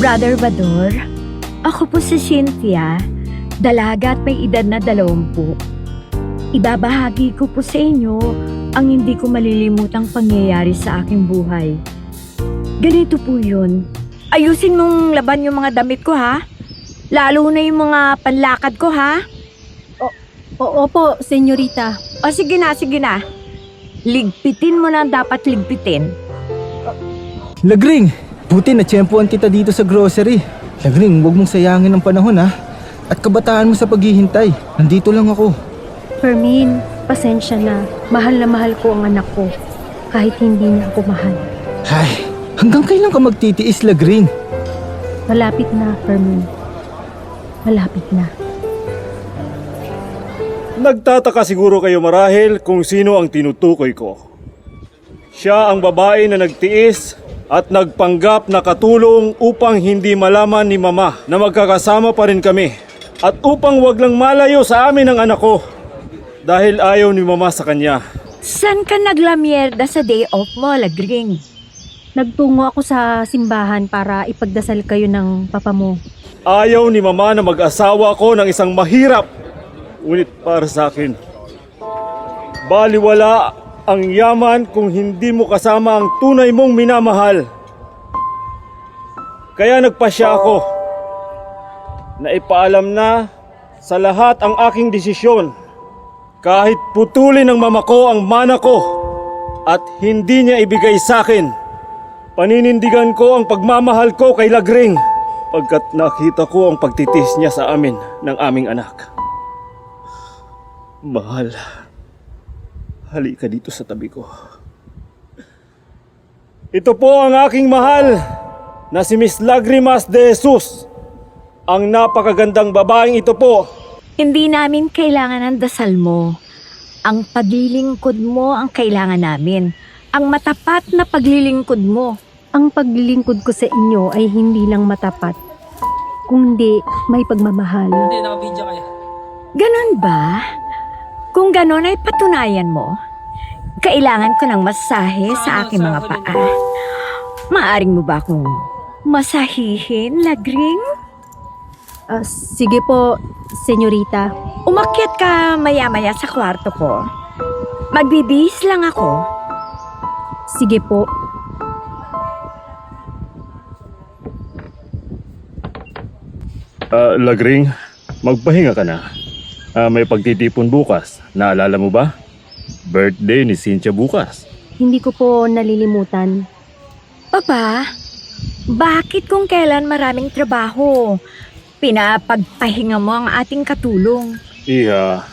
Brother Bador, ako po si Cynthia, dalaga at may edad na 20. Ibabahagi ko po sa inyo ang hindi ko malilimutang pangyayari sa aking buhay. Ganito po yun. Ayusin mong laban yung mga damit ko, ha? Lalo na yung mga panlakad ko, ha? Opo, senyorita. O sige na, sige na. Ligpitin mo na ang dapat ligpitin. Lagring, buti na tiyempoan kita dito sa grocery. Lagring, huwag mong sayangin ang panahon ha. At kabataan mo sa paghihintay. Nandito lang ako. Fermin, pasensya na. Mahal na mahal ko ang anak ko. Kahit hindi niya ako mahal. Ay, hanggang kailan ka magtitiis, Lagring? Malapit na, Fermin. Malapit na. Nagtataka siguro kayo marahil kung sino ang tinutukoy ko. Siya ang babae na nagtiis at nagpanggap na katulong upang hindi malaman ni Mama na magkakasama pa rin kami. At upang wag lang malayo sa amin ang anak ko dahil ayaw ni Mama sa kanya. San ka naglamierda sa day off mo, Lagring? Nagtungo ako sa simbahan para ipagdasal kayo ng papa mo. Ayaw ni Mama na mag-asawa ko ng isang mahirap. Ngunit para sa akin, baliwala ang yaman kung hindi mo kasama ang tunay mong minamahal. Kaya nagpasya ako na ipaalam na sa lahat ang aking desisyon. Kahit putulin ng mama ko ang mana ko at hindi niya ibigay sa akin, paninindigan ko ang pagmamahal ko kay Lagring pagkat nakita ko ang pagtitis niya sa amin ng aming anak. Mahal, halika dito sa tabi ko. Ito po ang aking mahal na si Miss Lagrimas de Jesus. Ang napakagandang babaeng ito po. Hindi namin kailangan ng dasal mo. Ang paglilingkod mo ang kailangan namin. Ang matapat na paglilingkod mo. Ang paglilingkod ko sa inyo ay hindi lang matapat, kundi may pagmamahal. Hindi, nakabidya kaya. Ganon ba? Kung ganon ay patunayan mo. Kailangan ko ng masahe sa aking mga paa. Maaring mo ba akong masahihin, Lagring? Sige po, senyorita. Umakyat ka maya-maya sa kwarto ko. Magbibihis lang ako. Sige po. Lagring, magpahinga ka na. May pagtitipon bukas. Naalala mo ba? Birthday ni Cynthia bukas. Hindi ko po nalilimutan. Papa, bakit kung kailan maraming trabaho, pinapagpahinga mo ang ating katulong? Iha,